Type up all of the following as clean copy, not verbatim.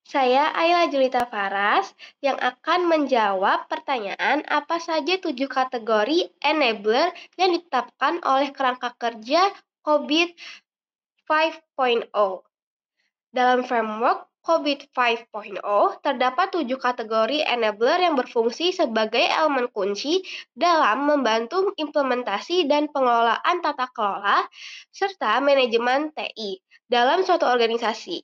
Saya Ayla Julita Faras yang akan menjawab pertanyaan apa saja 7 kategori enabler yang ditetapkan oleh kerangka kerja COVID 5.0. Dalam framework COVID 5.0, terdapat 7 kategori enabler yang berfungsi sebagai elemen kunci dalam membantu implementasi dan pengelolaan tata kelola serta manajemen TI dalam suatu organisasi.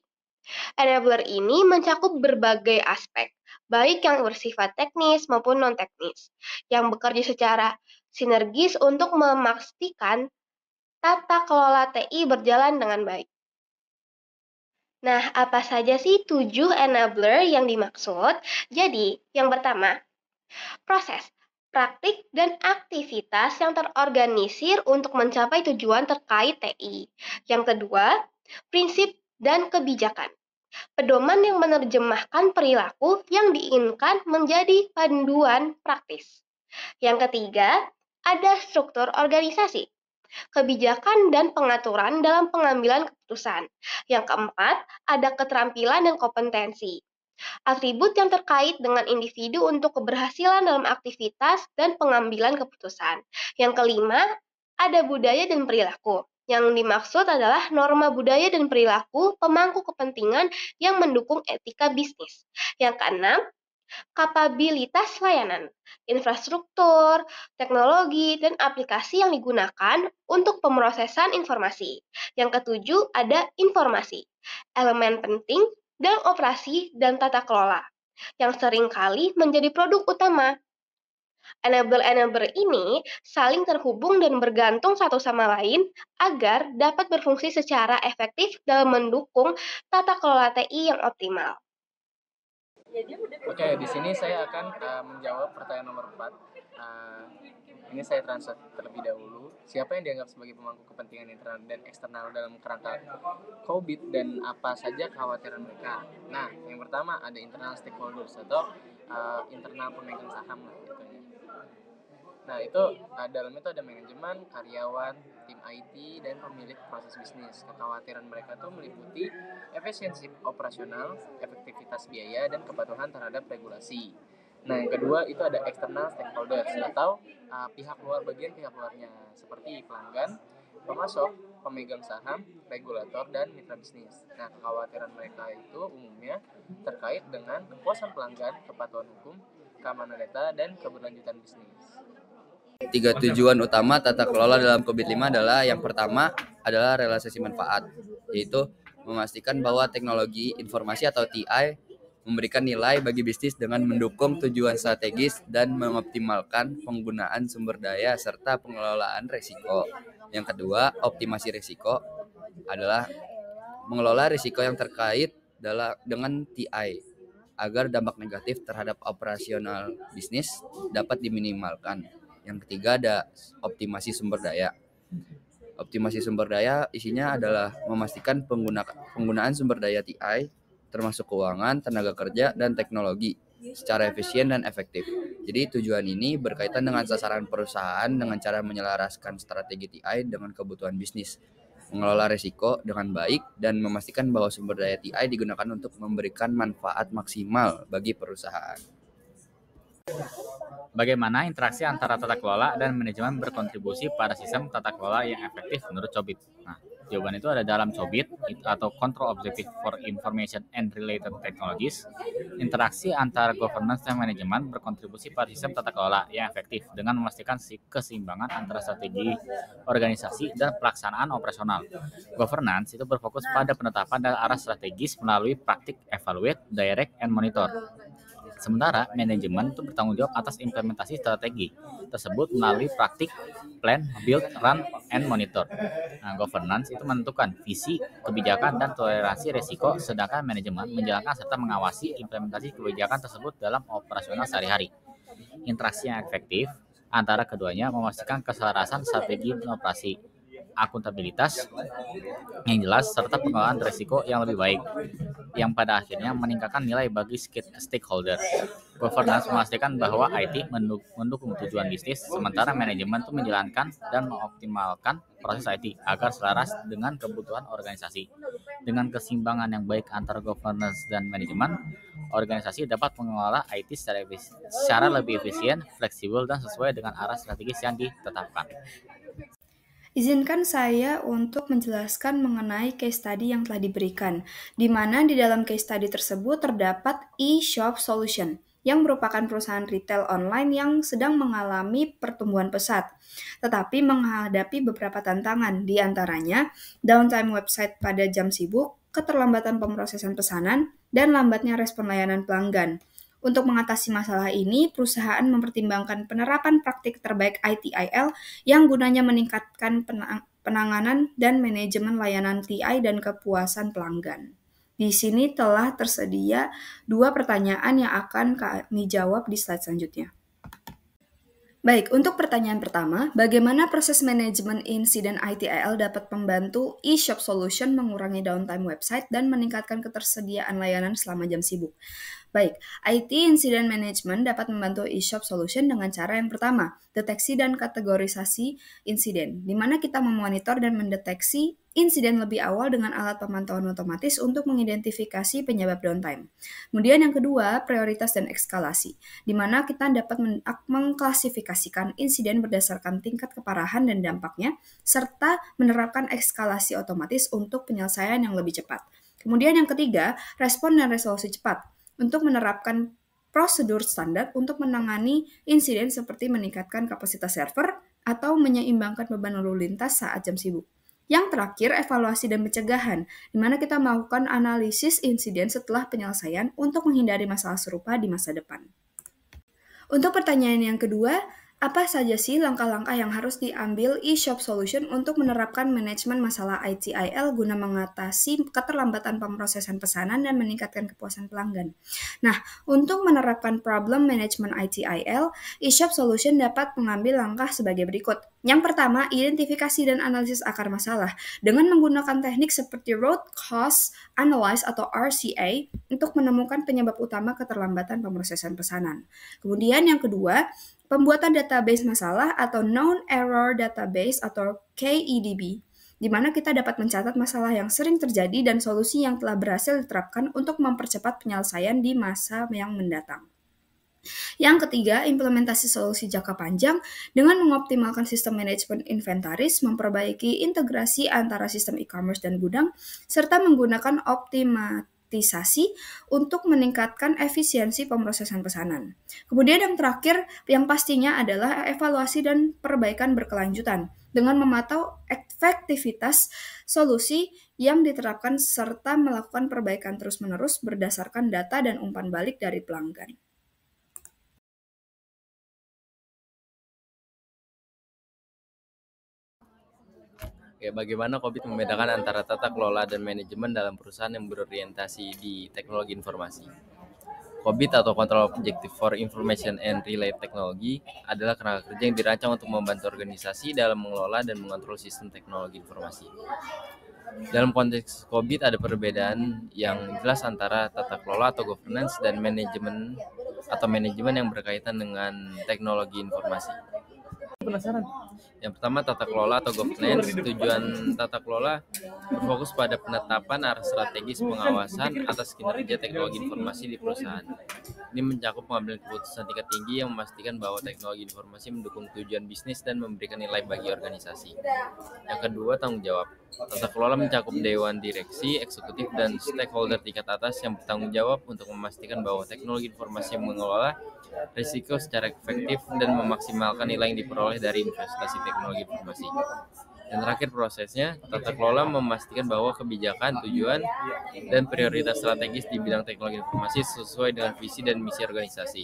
Enabler ini mencakup berbagai aspek, baik yang bersifat teknis maupun non-teknis, yang bekerja secara sinergis untuk memastikan tata kelola TI berjalan dengan baik. Nah, apa saja sih 7 enabler yang dimaksud? Jadi, yang pertama, proses, praktik, dan aktivitas yang terorganisir untuk mencapai tujuan terkait TI. Yang kedua, prinsip dan kebijakan, pedoman yang menerjemahkan perilaku yang diinginkan menjadi panduan praktis. Yang ketiga, ada struktur organisasi, kebijakan dan pengaturan dalam pengambilan keputusan. Yang keempat, ada keterampilan dan kompetensi, atribut yang terkait dengan individu untuk keberhasilan dalam aktivitas dan pengambilan keputusan. Yang kelima, ada budaya dan perilaku. Yang dimaksud adalah norma budaya dan perilaku pemangku kepentingan yang mendukung etika bisnis. Yang keenam, kapabilitas layanan, infrastruktur, teknologi, dan aplikasi yang digunakan untuk pemrosesan informasi. Yang ketujuh, ada informasi, elemen penting dalam operasi dan tata kelola, yang seringkali menjadi produk utama. Enabler-enabler ini saling terhubung dan bergantung satu sama lain agar dapat berfungsi secara efektif dalam mendukung tata kelola TI yang optimal. Oke, di sini saya akan menjawab pertanyaan nomor 4. Ini saya translate terlebih dahulu. Siapa yang dianggap sebagai pemangku kepentingan internal dan eksternal dalam kerangka COVID dan apa saja kekhawatiran mereka? Nah, yang pertama ada internal stakeholders atau internal pemegang saham lah gitu ya. Nah, itu dalamnya itu ada manajemen, karyawan, tim IT, dan pemilik proses bisnis. Kekhawatiran mereka tuh meliputi efisiensi operasional, efektivitas biaya, dan kepatuhan terhadap regulasi. Nah, yang kedua itu ada external stakeholders atau pihak luar, bagian pihak luarnya seperti pelanggan, pemasok, pemegang saham, regulator, dan mitra bisnis. Nah, kekhawatiran mereka itu umumnya terkait dengan kepuasan pelanggan, kepatuhan hukum, keamanan data, dan keberlanjutan bisnis. Tiga tujuan utama tata kelola dalam COVID-5 adalah yang pertama adalah realisasi manfaat, yaitu memastikan bahwa teknologi informasi atau TI memberikan nilai bagi bisnis dengan mendukung tujuan strategis dan mengoptimalkan penggunaan sumber daya serta pengelolaan risiko. Yang kedua, optimasi risiko adalah mengelola risiko yang terkait dengan TI agar dampak negatif terhadap operasional bisnis dapat diminimalkan. Yang ketiga ada optimasi sumber daya. Optimasi sumber daya isinya adalah memastikan penggunaan sumber daya TI termasuk keuangan, tenaga kerja, dan teknologi secara efisien dan efektif. Jadi tujuan ini berkaitan dengan sasaran perusahaan dengan cara menyelaraskan strategi TI dengan kebutuhan bisnis, mengelola risiko dengan baik, dan memastikan bahwa sumber daya TI digunakan untuk memberikan manfaat maksimal bagi perusahaan. Bagaimana interaksi antara tata kelola dan manajemen berkontribusi pada sistem tata kelola yang efektif menurut COBIT? Nah, jawaban itu ada dalam COBIT atau Control Objective for Information and Related Technologies. Interaksi antara governance dan manajemen berkontribusi pada sistem tata kelola yang efektif dengan memastikan keseimbangan antara strategi organisasi dan pelaksanaan operasional. Governance itu berfokus pada penetapan dan arah strategis melalui praktik evaluate, direct, and monitor. Sementara manajemen itu bertanggung jawab atas implementasi strategi tersebut melalui praktik plan, build, run, and monitor. Nah, governance itu menentukan visi, kebijakan, dan toleransi risiko, sedangkan manajemen menjalankan serta mengawasi implementasi kebijakan tersebut dalam operasional sehari-hari. Interaksi yang efektif antara keduanya memastikan keselarasan strategi dan operasi, akuntabilitas yang jelas, serta pengelolaan risiko yang lebih baik. yang pada akhirnya meningkatkan nilai bagi stakeholder. Governance memastikan bahwa IT mendukung tujuan bisnis, sementara manajemen itu menjalankan dan mengoptimalkan proses IT agar selaras dengan kebutuhan organisasi. Dengan keseimbangan yang baik antara governance dan manajemen, organisasi dapat mengelola IT secara lebih efisien, fleksibel, dan sesuai dengan arah strategis yang ditetapkan. Izinkan saya untuk menjelaskan mengenai case study yang telah diberikan, di mana di dalam case study tersebut terdapat eShop Solution, yang merupakan perusahaan retail online yang sedang mengalami pertumbuhan pesat, tetapi menghadapi beberapa tantangan, di antaranya downtime website pada jam sibuk, keterlambatan pemrosesan pesanan, dan lambatnya respon layanan pelanggan. Untuk mengatasi masalah ini, perusahaan mempertimbangkan penerapan praktik terbaik ITIL yang gunanya meningkatkan penanganan dan manajemen layanan TI dan kepuasan pelanggan. Di sini telah tersedia 2 pertanyaan yang akan kami jawab di slide selanjutnya. Baik, untuk pertanyaan pertama, bagaimana proses manajemen insiden ITIL dapat membantu eShop Solution mengurangi downtime website dan meningkatkan ketersediaan layanan selama jam sibuk? Baik, IT Incident Management dapat membantu eShop Solution dengan cara yang pertama, deteksi dan kategorisasi insiden, di mana kita memonitor dan mendeteksi insiden lebih awal dengan alat pemantauan otomatis untuk mengidentifikasi penyebab downtime. Kemudian yang kedua, prioritas dan eskalasi, di mana kita dapat mengklasifikasikan insiden berdasarkan tingkat keparahan dan dampaknya, serta menerapkan eskalasi otomatis untuk penyelesaian yang lebih cepat. Kemudian yang ketiga, respon dan resolusi cepat, untuk menerapkan prosedur standar untuk menangani insiden seperti meningkatkan kapasitas server atau menyeimbangkan beban lalu lintas saat jam sibuk. Yang terakhir, evaluasi dan pencegahan, di mana kita melakukan analisis insiden setelah penyelesaian untuk menghindari masalah serupa di masa depan. Untuk pertanyaan yang kedua, apa saja sih langkah-langkah yang harus diambil eShop Solution untuk menerapkan manajemen masalah ITIL guna mengatasi keterlambatan pemrosesan pesanan dan meningkatkan kepuasan pelanggan? Nah, untuk menerapkan problem management ITIL, eShop Solution dapat mengambil langkah sebagai berikut. Yang pertama, identifikasi dan analisis akar masalah dengan menggunakan teknik seperti Root Cause Analysis atau RCA untuk menemukan penyebab utama keterlambatan pemrosesan pesanan. Kemudian yang kedua, pembuatan database masalah atau Known Error Database atau KEDB, di mana kita dapat mencatat masalah yang sering terjadi dan solusi yang telah berhasil diterapkan untuk mempercepat penyelesaian di masa yang mendatang. Yang ketiga, implementasi solusi jangka panjang dengan mengoptimalkan sistem manajemen inventaris, memperbaiki integrasi antara sistem e-commerce dan gudang, serta menggunakan optimalisasi untuk meningkatkan efisiensi pemrosesan pesanan. Kemudian yang terakhir, yang pastinya adalah evaluasi dan perbaikan berkelanjutan dengan memantau efektivitas solusi yang diterapkan serta melakukan perbaikan terus-menerus berdasarkan data dan umpan balik dari pelanggan. Oke, bagaimana COVID membedakan antara tata kelola dan manajemen dalam perusahaan yang berorientasi di teknologi informasi? COBIT atau Control Objective for Information and Related Technology adalah kerangka kerja yang dirancang untuk membantu organisasi dalam mengelola dan mengontrol sistem teknologi informasi. Dalam konteks COBIT ada perbedaan yang jelas antara tata kelola atau governance dan manajemen yang berkaitan dengan teknologi informasi. Yang pertama, tata kelola atau governance. Tujuan tata kelola berfokus pada penetapan arah strategis pengawasan atas kinerja teknologi informasi di perusahaan. Ini mencakup pengambilan keputusan tingkat tinggi yang memastikan bahwa teknologi informasi mendukung tujuan bisnis dan memberikan nilai bagi organisasi. Yang kedua, tanggung jawab. Tata kelola mencakup dewan direksi, eksekutif, dan stakeholder tingkat atas yang bertanggung jawab untuk memastikan bahwa teknologi informasi mengelola risiko secara efektif dan memaksimalkan nilai yang diperoleh dari investasi teknologi informasi. Dan terakhir, prosesnya, tata kelola memastikan bahwa kebijakan, tujuan, dan prioritas strategis di bidang teknologi informasi sesuai dengan visi dan misi organisasi.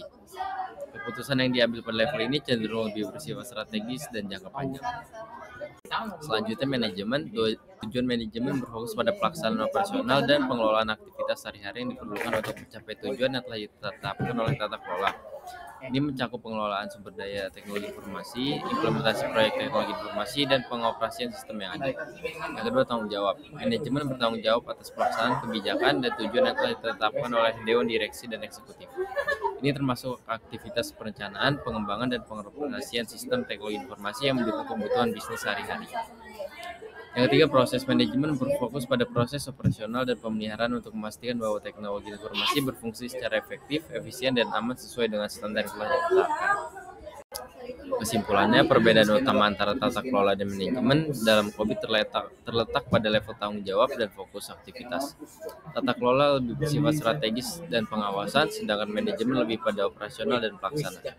Keputusan yang diambil pada level ini cenderung lebih bersifat strategis dan jangka panjang. Selanjutnya, manajemen. Tujuan manajemen berfokus pada pelaksanaan operasional dan pengelolaan aktivitas sehari-hari yang diperlukan untuk mencapai tujuan yang telah ditetapkan oleh tata kelola. Ini mencakup pengelolaan sumber daya teknologi informasi, implementasi proyek teknologi informasi, dan pengoperasian sistem yang ada. Yang kedua, tanggung jawab. Manajemen bertanggung jawab atas pelaksanaan kebijakan dan tujuan yang telah ditetapkan oleh Dewan Direksi dan Eksekutif. Ini termasuk aktivitas perencanaan, pengembangan, dan pengoperasian sistem teknologi informasi yang mendukung kebutuhan bisnis sehari-hari. Yang ketiga, proses manajemen berfokus pada proses operasional dan pemeliharaan untuk memastikan bahwa teknologi informasi berfungsi secara efektif, efisien, dan aman sesuai dengan standar yang telah ditetapkan. Kesimpulannya, perbedaan utama antara tata kelola dan manajemen dalam COVID terletak pada level tanggung jawab dan fokus aktivitas. Tata kelola lebih bersifat strategis dan pengawasan, sedangkan manajemen lebih pada operasional dan pelaksanaan.